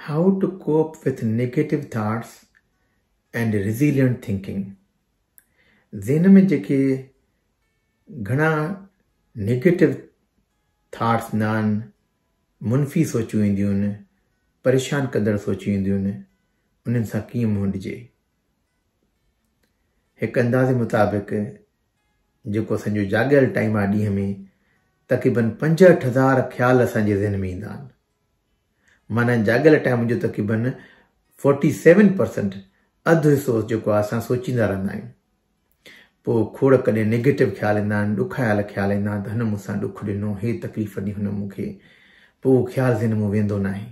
How to cope with negative thoughts and resilient thinking. ज़हन में जेके घणा नेगेटिव थॉट्स न आहिनि, मुनफ़ी सोचूं ईंदियूं आहिनि, परेशान कंदड़ सोचूं ईंदियूं आहिनि, उन्हनि सां कीअं मुंहुं ॾिजे। हिकु अंदाज़े मुताबिक़ जेको असांजो जाॻियल टाइम आहे ॾींहं में, तक़रीबन 65,000 ख़्याल असांजे ज़हन में ईंदा आहिनि। माना जाॻियल टाइम जो तक़रीबन 47% अधु हिसो जेको आहे असां सोचींदा रहंदा आहियूं। पोइ खोड़ कॾहिं नेगेटिव ख़्याल ईंदा आहिनि, ॾुखायल ख़्याल ईंदा आहिनि त हिन मूंसां ॾुखु ॾिनो, हे तकलीफ़ ॾिनी हुन मूंखे, पोइ उहो ख़्यालु ज़हन मां वेंदो न आहे।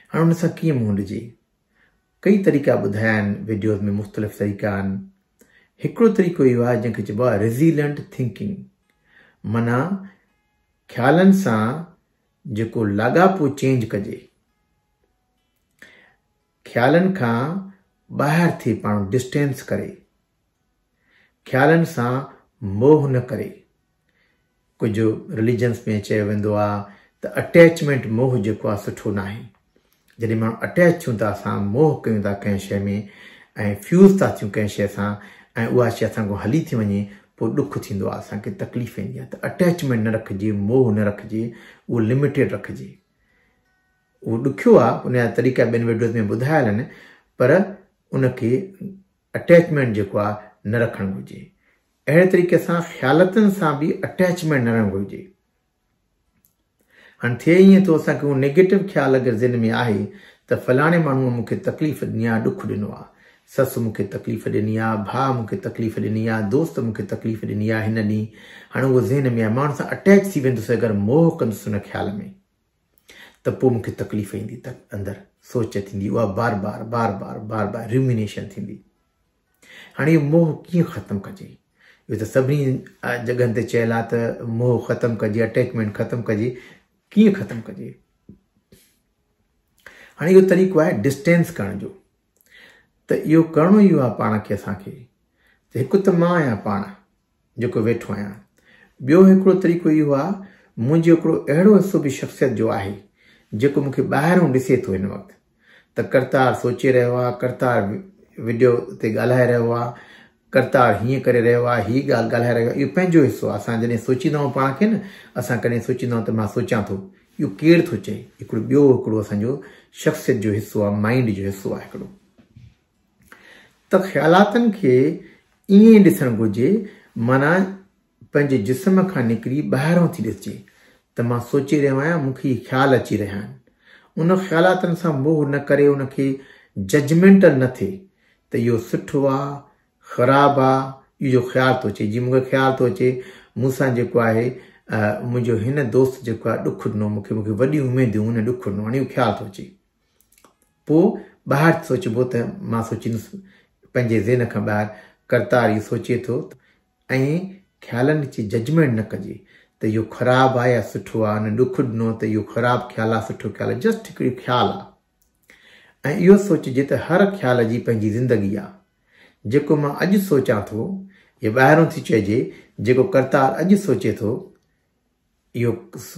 हाणे हुन सां कीअं मुंहुं ॾिजे? कई तरीक़ा ॿुधाया आहिनि वीडियोज़ में, मुख़्तलिफ़ तरीक़ा आहिनि। हिकिड़ो तरीक़ो इहो आहे जंहिंखे चइबो आहे रेज़िलिएंट थिंकिंग। माना ख़्यालनि सां जेको लाॻापो चेंज कजे, ख़्यालनि खां ॿाहिरि थी पाण डिस्टेंस करे, ख़्यालनि सां मोह न करे। कुझु रिलीजन्स में चयो वेंदो आहे त अटैचमेंट मोह जेको आहे सुठो न आहे। जॾहिं माण्हू अटैच थियूं था, असां मोह कयूं था कंहिं शइ में ऐं फ्यूज़ था थियूं कंहिं शइ सां, ऐं उहा शइ असां खां हली थी वञे, पोइ ॾुखु थींदो आहे, असांखे तकलीफ़ ईंदी आहे। त अटैचमेंट न रखिजे, मोह न रखिजे, उहो लिमिटेड रखिजे। उहो ॾुखियो आहे, उन जा तरीक़ा ॿियनि वीडियोज़ में ॿुधायल आहिनि, पर उनखे अटैचमेंट जेको आहे न रखणु घुरिजे। अहिड़े तरीक़े सां ख़्यालतनि सां बि अटैचमेंट न रहणु घुरिजे। हाणे थिए ईअं थो, असांखे उहो नेगेटिव ख़्यालु अगरि ज़हन में आहे त फलाणे माण्हूअ मूंखे तकलीफ़ ॾिनी आहे, ॾुखु ॾिनो आहे, ससु मूंखे तकलीफ़ ॾिनी आहे, भाउ मूंखे तकलीफ़ ॾिनी आहे, दोस्त मूंखे तकलीफ़ ॾिनी आहे हिन ॾींहुं। हाणे उहो ज़हन में आहे, माण्हू सां अटैच थी वेंदुसि। अगरि मोह कंदुसि हुन ख़्याल में त पोइ मूंखे तकलीफ़ ईंदी, त अंदरि सोच थींदी, उहा बार बार रिमिनेशन थींदी। हाणे इहो मोह कीअं ख़तमु कजे? इहो त सभिनी जॻहनि ते चयल आहे त मोह ख़तमु कजे, अटैचमेंट ख़तमु कजे। कीअं ख़तमु कजे? हाणे इहो तरीक़ो आहे डिस्टेंस करण जो। त इहो करिणो इहो आहे पाण खे, असांखे त हिकु त मां आहियां पाण जेको वेठो आहियां। ॿियो हिकिड़ो तरीक़ो इहो आहे, मुंहिंजो हिकिड़ो अहिड़ो हिसो बि शख़्सियत जो आहे जेको मूंखे ॿाहिरों ॾिसे थो हिन वक़्तु, त करतार सोचे रहियो आहे, करतार वीडियो ते ॻाल्हाए रहियो आहे, करतार हीअं करे रहियो आहे, हीअ ॻाल्हि ॻाल्हाए रहियो आहे। इहो पंहिंजो हिसो आहे। असां जॾहिं सोचींदा आहियूं पाण खे न, असां कॾहिं सोचींदा आहियूं त मां सोचां थो, इहो केरु थो चए? हिकिड़ो ॿियो हिकिड़ो असांजो शख़्सियत जो हिसो आहे, माइंड जो हिसो आहे हिकिड़ो। त ख़्यालातनि खे ईअं ॾिसणु घुरिजे, माना पंहिंजे जिस्म खां निकिरी ॿाहिरों थी ॾिसजे त मां सोचे रहियो आहियां, मूंखे ख़्याल अची रहिया आहिनि। उन ख़्यालातनि सां मोह न करे, उनखे जजमेंटल न थिए त इहो सुठो आहे, ख़राबु आहे। इहो ख़्यालु थो अचे, जीअं मूंखे ख़्यालु थो अचे मूंसां जेको आहे मुंहिंजो हिन दोस्त जेको आहे ॾुखु ॾिनो, मूंखे वॾी उमेदूं, हुन ॾुखु ॾिनो। हाणे इहो ख़्यालु थो अचे, पोइ ॿाहिरि सोचिबो त मां सोचींदुसि पंहिंजे ज़हन खां ॿाहिरि, करतार इहो सोचे थो। ऐं ख़्यालनि जी जजमेंट न कजे त इहो ख़राबु आहे या सुठो आहे, हुन ॾुखु ॾिनो त इहो ख़राबु ख़्यालु आहे, सुठो ख़्यालु आहे। जस्ट हिकिड़ी ख़्यालु आहे। ऐं इहो सोचिजे त हर ख़्याल जी पंहिंजी ज़िंदगी आहे। जेको मां अॼु सोचां थो, इहो ॿाहिरों थी चइजे, जेको करतार अॼु सोचे थो, इहो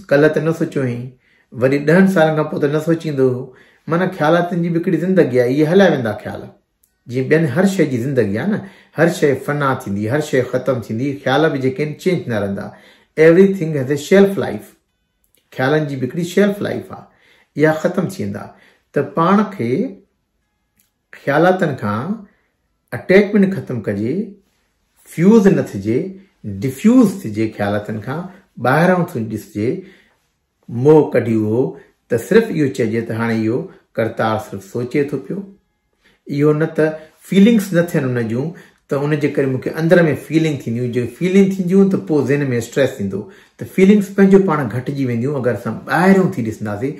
कल्ह त न सोचियो हुई, वरी 10 सालनि खां पोइ त न सोचींदो। माना ख़्यालातनि जी बि हिकिड़ी ज़िंदगी आहे, इहे हलिया वेंदा ख़्याल। जीअं ॿियनि हर शइ जी ज़िंदगी आहे न, हर शइ फना थींदी, हर शइ ख़तमु थींदी, ख़्याल बि जेके आहिनि चेंज न रहंदा। Everything has a shelf life. ख़्यालनि जी बि हिकिड़ी शेल्फ लाइफ आहे, इहा ख़तमु थी वेंदा। त पाण खे ख़्यालातनि खां अटैचमेंट ख़तमु कजे, फ्यूज़ न थिजे, डिफ्यूज़ थिजे, ख़्यालातनि खां ॿाहिरां थो ॾिसजे, मोह कढी हो त सिर्फ़ु इहो चइजे त हाणे इहो करतार सिर्फ़ु सोचे थो पियो। इहो न त फीलिंग्स न थियनि उन जूं, त उनजे करे मूंखे अंदर में फीलिंग थींदियूं। जो फीलिंग थींदियूं त पोइ ज़हन में स्ट्रेस थींदो, त फीलिंग्स पंहिंजो पाण घटिजी वेंदियूं अगरि असां ॿाहिरों थी ॾिसंदासीं,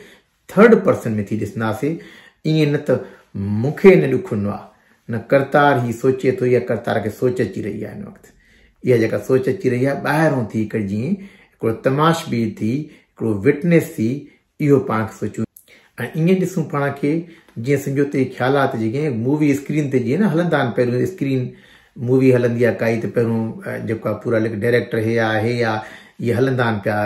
थर्ड पर्सन में थी ॾिसंदासीं। ईअं न त मूंखे न ॾुखु ॾिनो आहे, न करतार ही सोचे थो, या करतार खे सोच अची रही आहे हिन वक़्तु। इहा जेका सोच अची रही आहे ॿाहिरों थी, हिकिड़ी जीअं हिकिड़ो तमाशबीन थी, हिकिड़ो विटनेस थी, इहो पाण खे सोचूं। ऐं ईअं ॾिसूं पाण खे जीअं सम्झो त ख़्यालात जेके मूवी स्क्रीन ते जीअं न हलंदा आहिनि, पहिरियों स्क्रीन मूवी हलंदी आहे काई, त पहिरियों जेको आहे पूरा डायरेक्टर हे आहे, हे आहे, इहे हलंदा आहिनि पिया,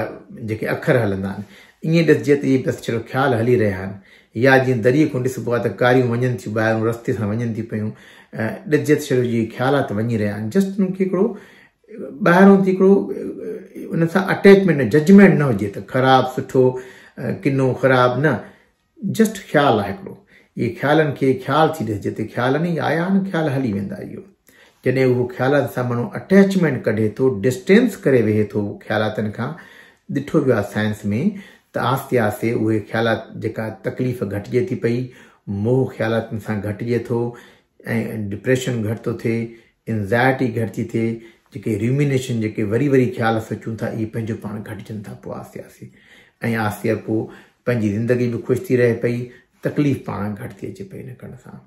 जेके अखर हलंदा आहिनि, ईअं ॾिसजे त इहे बसि छड़ो ख़्याल हली रहिया आहिनि, या जीअं दरिए खां ॾिसबो आहे त कारियूं वञनि थियूं ॿाहिरि रस्ते सां वञनि थियूं पियूं, ॾिसजे त छड़ो इहे ख़्यालात वञी रहिया आहिनि। जस्ट उनखे हिकिड़ो ॿाहिरों थी हिकिड़ो उन सां अटैचमेंट जजमेंट न हुजे त ख़राबु सुठो किनो ख़राबु, न जस्ट ख़्यालु आहे हिकिड़ो। इहे ख़्यालनि खे ख़्यालु थी ॾिसजे त ख़्यालनि ई आया आहिनि, ख़्याल हली वेंदा। इहो जॾहिं उहो ख़्यालात सां माण्हू अटैचमेंट कढे थो, डिस्टेंस करे वेहे थो ख़्यालातनि खां, ॾिठो वियो आहे साइंस में त आस्ते आस्ते उहे ख़्यालात जेका तकलीफ़ घटिजे थी पई, मोह ख़्यालातनि सां घटिजे थो, ऐं डिप्रेशन घटि थो थिए, एंज़ाइटी घटि थी थिए, जेके रिमिनेशन जेके वरी वरी ख़्याल सोचूं था इहे पंहिंजो पाण घटिजनि था पोइ आस्ते आस्ते, ऐं आस्ते पोइ पंहिंजी ज़िंदगी बि ख़ुशि थी रहे पई, तकलीफ़ पाण घटि थी अचे पई इन करण सां।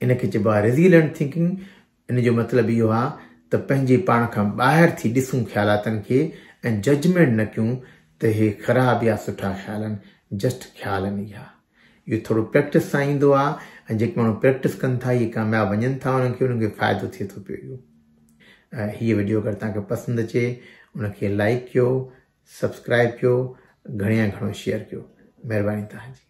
इनखे चइबो आहे रेज़िलिएंट थिंकिंग। इन जो मतिलबु इहो आहे त पंहिंजे पाण खां ॿाहिरि थी ॾिसूं ख़्यालातनि खे ऐं जजमेंट न कयूं त हे ख़राबु या सुठा ख़्याल आहिनि, जस्ट ख़्याल आहिनि इहा। इहो थोरो प्रैक्टिस सां ईंदो आहे, ऐं जेके माण्हू प्रैक्टिस कनि था इहे कामयाबु वञनि था, उन्हनि खे फ़ाइदो थिए थो पियो। इहो हीअ वीडियो अगरि तव्हांखे पसंदि अचे उनखे लाइक कयो, सब्सक्राइब कयो, घणे या घणो शेयर कयो। महिरबानी तव्हांजी।